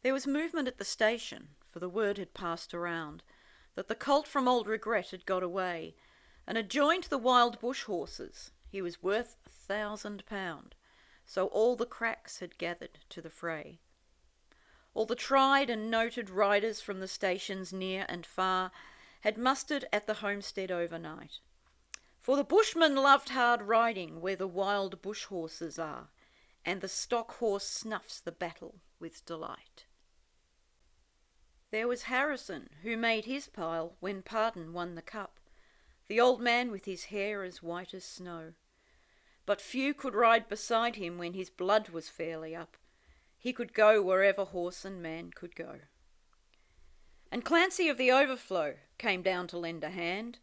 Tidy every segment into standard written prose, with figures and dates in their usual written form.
There was movement at the station, for the word had passed around that the colt from Old Regret had got away and had joined the wild bush horses. He was worth £1,000, so all the cracks had gathered to the fray. All the tried and noted riders from the stations near and far had mustered at the homestead overnight. For the bushmen loved hard riding where the wild bush horses are, and the stock horse snuffs the battle with delight. There was Harrison, who made his pile when Pardon won the cup, the old man with his hair as white as snow. But few could ride beside him when his blood was fairly up. He could go wherever horse and man could go. And Clancy of the Overflow came down to lend a hand.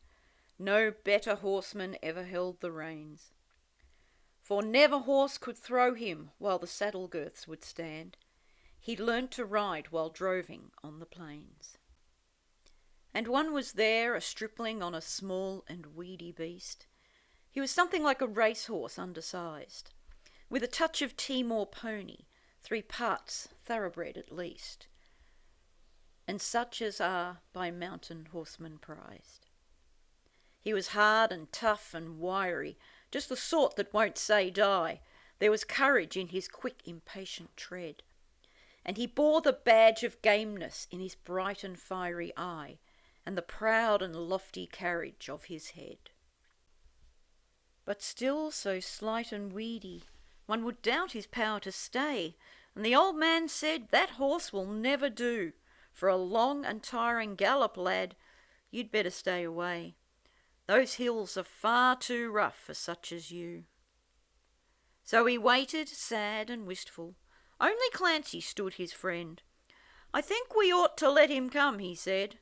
No better horseman ever held the reins. For never horse could throw him while the saddle girths would stand. He learnt to ride while droving on the plains. And one was there, a stripling on a small and weedy beast. He was something like a racehorse undersized, with a touch of Timor pony, 3 parts thoroughbred at least, and such as are by mountain horsemen prized. He was hard and tough and wiry, just the sort that won't say die. There was courage in his quick, impatient tread, and he bore the badge of gameness in his bright and fiery eye, and the proud and lofty carriage of his head. But still so slight and weedy, one would doubt his power to stay, and the old man said, "That horse will never do. For a long and tiring gallop, lad, you'd better stay away. Those hills are far too rough for such as you." So he waited, sad and wistful. Only Clancy stood his friend. "I think we ought to let him come," he said.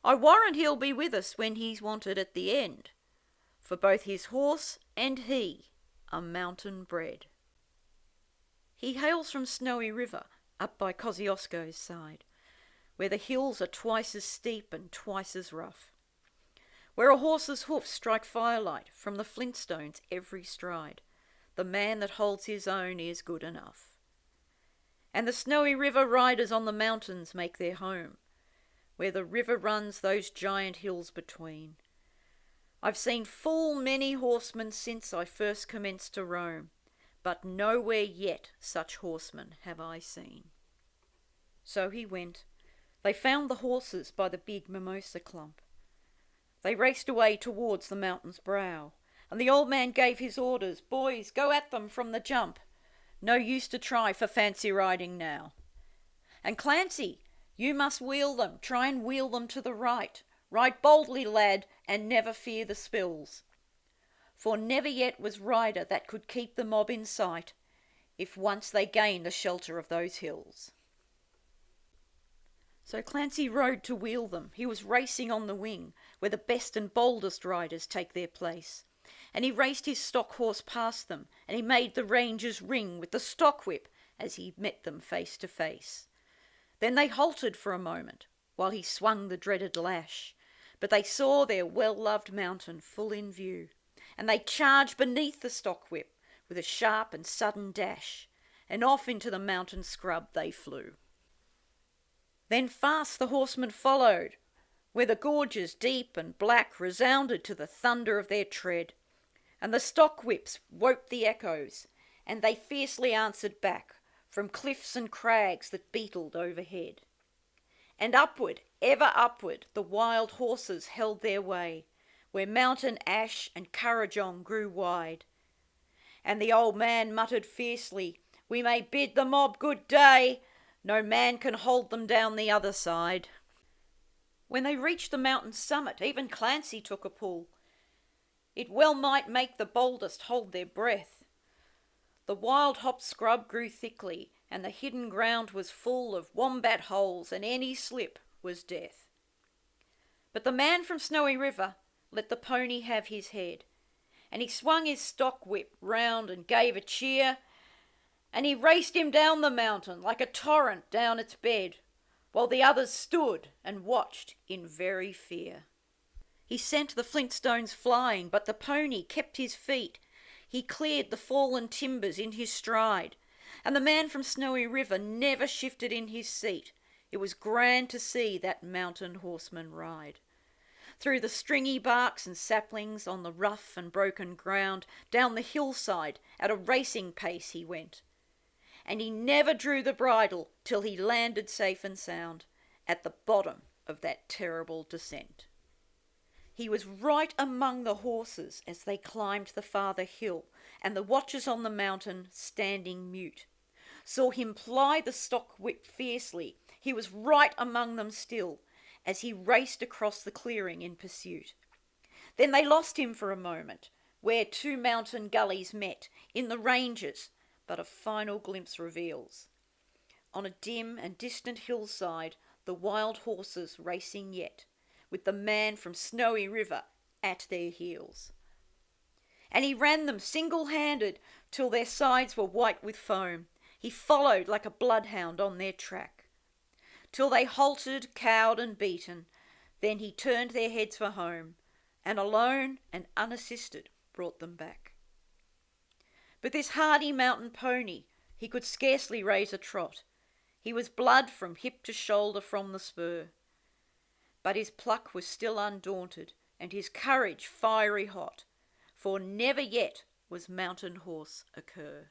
"I warrant he'll be with us when he's wanted at the end, for both his horse and he are mountain bred." He hails from Snowy River, up by Kosciuszko's side, where the hills are twice as steep and twice as rough, where a horse's hoofs strike firelight from the flintstones every stride. The man that holds his own is good enough. And the Snowy River riders on the mountains make their home, where the river runs those giant hills between. I've seen full many horsemen since I first commenced to roam, but nowhere yet such horsemen have I seen. So he went. They found the horses by the big mimosa clump. They raced away towards the mountain's brow, and the old man gave his orders, "Boys, go at them from the jump. No use to try for fancy riding now. And Clancy, you must wheel them, try and wheel them to the right. Ride boldly, lad, and never fear the spills. For never yet was rider that could keep the mob in sight, if once they gain the shelter of those hills." So Clancy rode to wheel them. He was racing on the wing, where the best and boldest riders take their place. And he raced his stock horse past them, and he made the rangers ring with the stock whip as he met them face to face. Then they halted for a moment, while he swung the dreaded lash, but they saw their well-loved mountain full in view, and they charged beneath the stock whip with a sharp and sudden dash, and off into the mountain scrub they flew. Then fast the horsemen followed, where the gorges deep and black resounded to the thunder of their tread, and the stock whips woke the echoes, and they fiercely answered back from cliffs and crags that beetled overhead. And upward, ever upward, the wild horses held their way, where mountain ash and Kurrajong grew wide. And the old man muttered fiercely, "We may bid the mob good day, no man can hold them down the other side." When they reached the mountain's summit, even Clancy took a pull. It well might make the boldest hold their breath. The wild hop scrub grew thickly, and the hidden ground was full of wombat holes, and any slip was death. But the man from Snowy River let the pony have his head, and he swung his stock whip round and gave a cheer, and he raced him down the mountain like a torrent down its bed, while the others stood and watched in very fear. He sent the flintstones flying, but the pony kept his feet. He cleared the fallen timbers in his stride, And the man from Snowy River never shifted in his seat. It was grand to see that mountain horseman ride. Through the stringy barks and saplings, on the rough and broken ground, down the hillside at a racing pace he went. And he never drew the bridle till he landed safe and sound at the bottom of that terrible descent. He was right among the horses as they climbed the farther hill, and the watchers on the mountain, standing mute, saw him ply the stock whip fiercely. He was right among them still, as he raced across the clearing in pursuit. Then they lost him for a moment, where two mountain gullies met, in the ranges, but a final glimpse reveals. On a dim and distant hillside, the wild horses racing yet, with the man from Snowy River at their heels. And he ran them single-handed till their sides were white with foam. He followed like a bloodhound on their track, till they halted, cowed and beaten. Then he turned their heads for home, and alone and unassisted brought them back. But this hardy mountain pony, he could scarcely raise a trot. He was blood from hip to shoulder from the spur. But his pluck was still undaunted, and his courage fiery hot, for never yet was mountain horse a cur.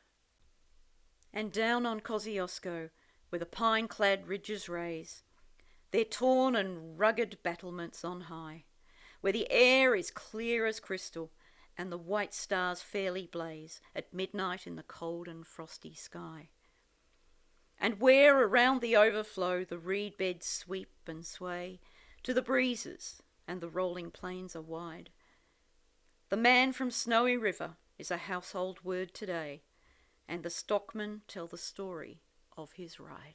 And down on Kosciuszko, where the pine-clad ridges raise their torn and rugged battlements on high, where the air is clear as crystal, and the white stars fairly blaze at midnight in the cold and frosty sky, and where around the overflow the reed beds sweep and sway to the breezes, and the rolling plains are wide, the man from Snowy River is a household word today, and the stockmen tell the story of his ride.